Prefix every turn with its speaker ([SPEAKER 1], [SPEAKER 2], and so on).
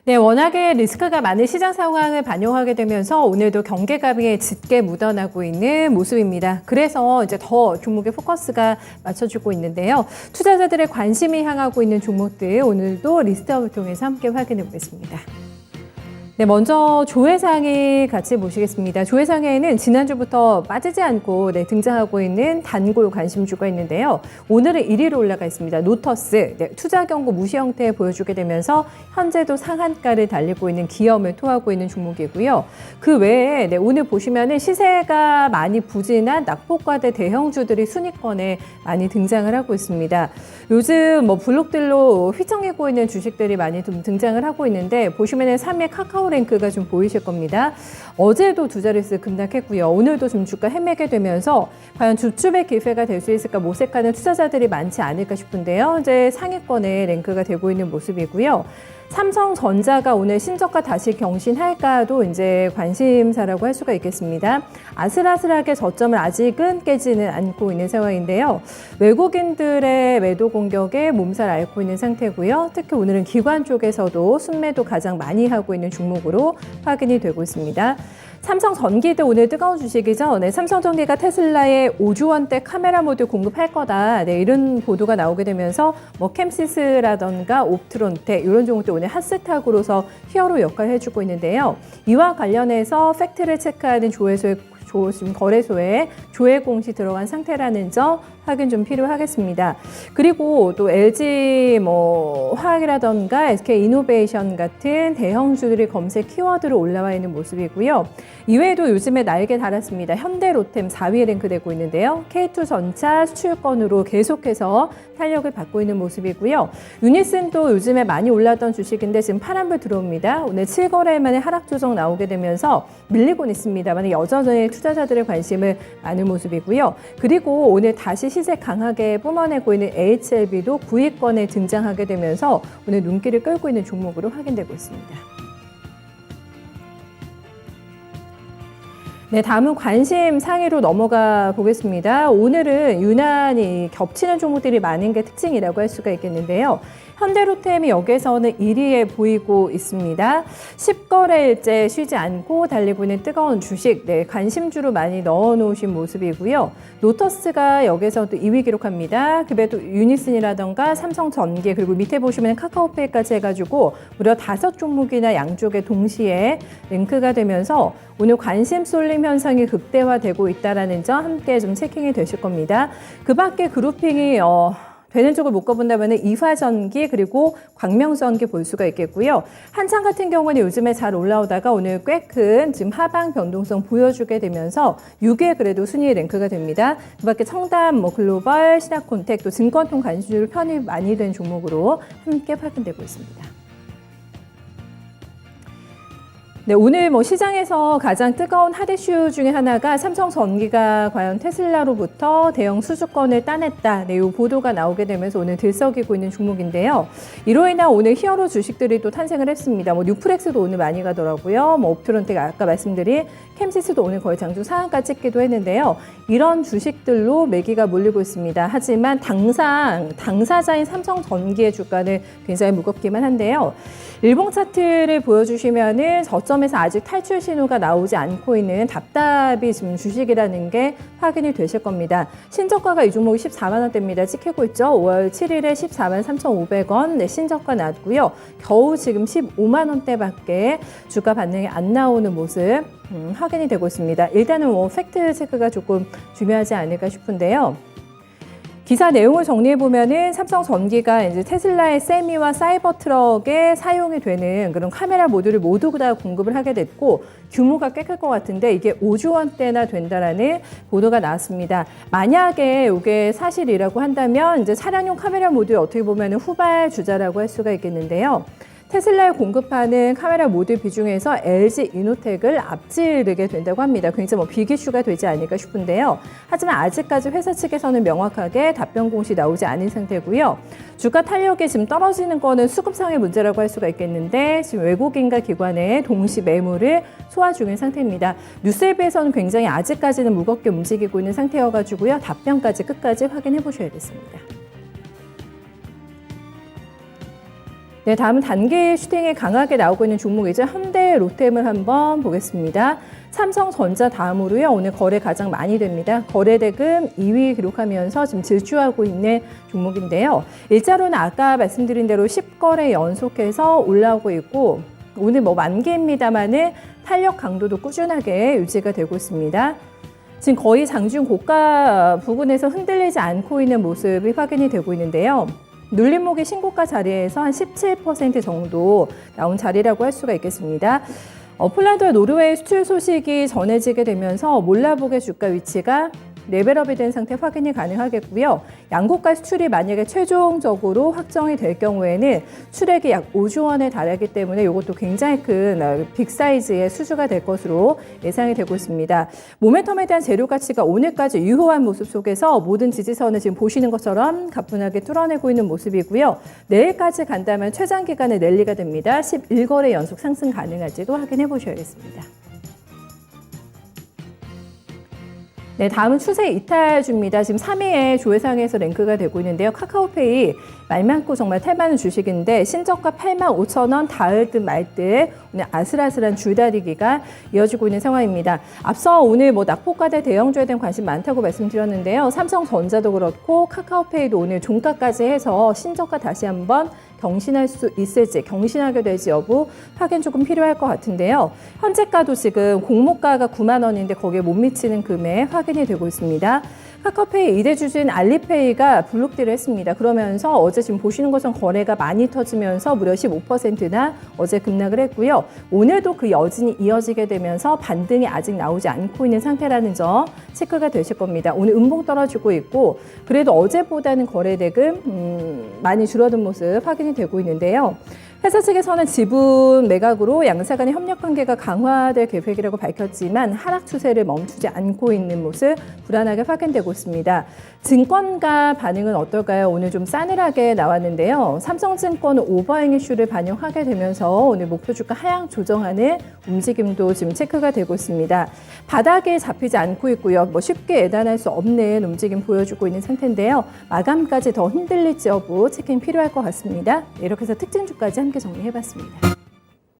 [SPEAKER 1] 네, 워낙에 리스크가 많은 시장 상황을 반영하게 되면서 오늘도 경계감이 짙게 묻어나고 있는 모습입니다. 그래서 이제 더 종목의 포커스가 맞춰지고 있는데요. 투자자들의 관심이 향하고 있는 종목들 오늘도 리스트업을 통해서 함께 확인해 보겠습니다. 네, 먼저 조회상에 같이 보시겠습니다. 조회상에는 지난주부터 빠지지 않고 등장하고 있는 단골 관심주가 있는데요. 오늘은 1위로 올라가 있습니다. 노터스, 투자 경고 무시 형태 보여주게 되면서 현재도 상한가를 달리고 있는 기염을 토하고 있는 종목이고요. 그 외에 오늘 보시면은 시세가 많이 부진한 낙폭과대 대형주들이 순위권에 많이 등장을 하고 있습니다. 요즘 블록들로 휘청이고 있는 주식들이 많이 좀 등장을 하고 있는데 보시면은 3위 카카오랭크가 좀 보이실 겁니다. 어제도 두 자릿수 급락했고요. 오늘도 좀 주가 헤매게 되면서 과연 주춤의 기회가 될 수 있을까 모색하는 투자자들이 많지 않을까 싶은데요. 이제 상위권에 랭크가 되고 있는 모습이고요. 삼성전자가 오늘 신저가 다시 경신할까도 이제 관심사라고 할 수가 있겠습니다. 아슬아슬하게 저점을 아직은 깨지는 않고 있는 상황인데요. 외국인들의 매도 공격에 몸살 앓고 있는 상태고요. 특히 오늘은 기관 쪽에서도 순매도 가장 많이 하고 있는 종목으로 확인이 되고 있습니다. 삼성전기도 오늘 뜨거운 주식이죠. 삼성전기가 테슬라에 5조 원대 카메라 모듈 공급할 거다. 이런 보도가 나오게 되면서 캠시스라던가 옵트론텍 이런 종목도 오늘 핫스탁으로서 히어로 역할을 해주고 있는데요. 이와 관련해서 팩트를 체크하는 지금 거래소에 조회 공시 들어간 상태라는 점 확인 좀 필요하겠습니다. 그리고 또 LG 화학이라던가 SK 이노베이션 같은 대형주들이 검색 키워드로 올라와 있는 모습이고요. 이외에도 요즘에 날개 달았습니다. 현대로템 4위에 랭크되고 있는데요. K2전차 수출권으로 계속해서 탄력을 받고 있는 모습이고요. 유니슨도 요즘에 많이 올랐던 주식인데 지금 파란불 들어옵니다. 오늘 7거래일 만에 하락 조정 나오게 되면서 밀리곤 있습니다만 여전히 투자자들의 관심을 많은 모습이고요. 그리고 오늘 다시 시세 강하게 뿜어내고 있는 HLB도 9위권에 등장하게 되면서 오늘 눈길을 끌고 있는 종목으로 확인되고 있습니다. 네, 다음은 관심 상위로 넘어가 보겠습니다. 오늘은 유난히 겹치는 종목들이 많은 게 특징이라고 할 수가 있겠는데요. 현대로템이 여기에서는 1위에 보이고 있습니다. 10거래일째 쉬지 않고 달리고 있는 뜨거운 주식, 관심주로 많이 넣어놓으신 모습이고요. 노터스가 여기에서도 2위 기록합니다. 그 외에도 유니슨이라던가 삼성전기 그리고 밑에 보시면 카카오페이까지 해가지고 무려 5종목이나 양쪽에 동시에 랭크가 되면서 오늘 관심 쏠림 현상이 극대화되고 있다는 점 함께 좀 체킹이 되실 겁니다. 그 밖에 그룹핑이 되는 쪽을 묶어본다면 이화전기 그리고 광명전기 볼 수가 있겠고요. 한창 같은 경우는 요즘에 잘 올라오다가 오늘 꽤 큰 지금 하방 변동성 보여주게 되면서 6위에 그래도 순위 랭크가 됩니다. 그 밖에 청담, 글로벌, 신한콘텍 또 증권통 관심주로 편입 많이 된 종목으로 함께 확인되고 있습니다. 네, 오늘 시장에서 가장 뜨거운 핫 이슈 중에 하나가 삼성전기가 과연 테슬라로부터 대형 수주권을 따냈다. 이 보도가 나오게 되면서 오늘 들썩이고 있는 종목인데요. 이로 인한 오늘 히어로 주식들이 또 탄생을 했습니다. 뉴프렉스도 오늘 많이 가더라고요. 옵트론텍 아까 말씀드린 캠시스도 오늘 거의 장중 상한가 찍기도 했는데요. 이런 주식들로 매기가 몰리고 있습니다. 하지만 당사자인 삼성전기의 주가는 굉장히 무겁기만 한데요. 일봉 차트를 보여주시면은 저점에서 아직 탈출 신호가 나오지 않고 있는 답답이 지금 주식이라는 게 확인이 되실 겁니다. 신저가가 이 종목이 14만 원대입니다. 찍히고 있죠. 5월 7일에 14만 3,500원 신저가 나왔고요. 겨우 지금 15만 원대밖에 주가 반등이 안 나오는 모습 확인이 되고 있습니다. 일단은 팩트 체크가 조금 중요하지 않을까 싶은데요. 기사 내용을 정리해보면은 삼성전기가 이제 테슬라의 세미와 사이버 트럭에 사용이 되는 그런 카메라 모듈을 모두 다 공급을 하게 됐고 규모가 꽤 클 것 같은데 이게 5조 원대나 된다라는 보도가 나왔습니다. 만약에 이게 사실이라고 한다면 이제 차량용 카메라 모듈 어떻게 보면 후발 주자라고 할 수가 있겠는데요. 테슬라에 공급하는 카메라 모듈 비중에서 LG 이노텍을 앞지르게 된다고 합니다. 굉장히 빅이슈가 되지 않을까 싶은데요. 하지만 아직까지 회사 측에서는 명확하게 답변 공시 나오지 않은 상태고요. 주가 탄력이 지금 떨어지는 거는 수급상의 문제라고 할 수가 있겠는데 지금 외국인과 기관의 동시 매물을 소화 중인 상태입니다. 뉴스에 비해서는 굉장히 아직까지는 무겁게 움직이고 있는 상태여가지고요. 답변까지 끝까지 확인해 보셔야겠습니다. 네, 다음은 단기 슈팅이 강하게 나오고 있는 종목이죠. 현대, 롯데를 한번 보겠습니다. 삼성전자 다음으로요. 오늘 거래 가장 많이 됩니다. 거래대금 2위 기록하면서 지금 질주하고 있는 종목인데요. 일자로는 아까 말씀드린 대로 10거래 연속해서 올라오고 있고 오늘 뭐 만기입니다만은 탄력 강도도 꾸준하게 유지가 되고 있습니다. 지금 거의 장중 고가 부근에서 흔들리지 않고 있는 모습이 확인이 되고 있는데요. 눌림목이 신고가 자리에서 한 17% 정도 나온 자리라고 할 수가 있겠습니다. 폴란드와 노르웨이 수출 소식이 전해지게 되면서 몰라보게 주가 위치가 레벨업이 된 상태 확인이 가능하겠고요. 양국가 수출이 만약에 최종적으로 확정이 될 경우에는 출액이 약 5조 원에 달하기 때문에 이것도 굉장히 큰 빅사이즈의 수주가 될 것으로 예상이 되고 있습니다. 모멘텀에 대한 재료 가치가 오늘까지 유효한 모습 속에서 모든 지지선을 지금 보시는 것처럼 가뿐하게 뚫어내고 있는 모습이고요. 내일까지 간다면 최장 기간의 랠리가 됩니다. 11거래 연속 상승 가능할지도 확인해 보셔야겠습니다. 네, 다음은 추세 이탈주입니다. 지금 3위에 조회상에서 랭크가 되고 있는데요. 카카오페이 말 많고 정말 탈만한 주식인데 신저가 85,000원 닿을 듯 말 듯 오늘 아슬아슬한 줄다리기가 이어지고 있는 상황입니다. 앞서 오늘 낙폭과대 대형주에 대한 관심 많다고 말씀드렸는데요. 삼성전자도 그렇고 카카오페이도 오늘 종가까지 해서 신저가 다시 한번 경신할 수 있을지, 경신하게 될지 여부 확인 조금 필요할 것 같은데요. 현재가도 지금 공모가가 9만 원인데 거기에 못 미치는 금액 확인이 되고 있습니다. 카카오페이 2대 주주인 알리페이가 블록딜을 했습니다. 그러면서 어제 지금 보시는 것은 거래가 많이 터지면서 무려 15%나 어제 급락을 했고요. 오늘도 그 여진이 이어지게 되면서 반등이 아직 나오지 않고 있는 상태라는 점 체크가 되실 겁니다. 오늘 음봉 떨어지고 있고 그래도 어제보다는 거래대금 많이 줄어든 모습 확인이 되고 있는데요. 회사 측에서는 지분 매각으로 양사 간의 협력 관계가 강화될 계획이라고 밝혔지만 하락 추세를 멈추지 않고 있는 모습 불안하게 확인되고 있습니다. 증권가 반응은 어떨까요? 오늘 좀 싸늘하게 나왔는데요. 삼성증권은 오버행 이슈를 반영하게 되면서 오늘 목표 주가 하향 조정하는 움직임도 지금 체크가 되고 있습니다. 바닥에 잡히지 않고 있고요. 쉽게 예단할 수 없는 움직임 보여주고 있는 상태인데요. 마감까지 더 흔들릴지 여부 체킹 필요할 것 같습니다. 이렇게 해서 특징주까지 함께 정리해봤습니다.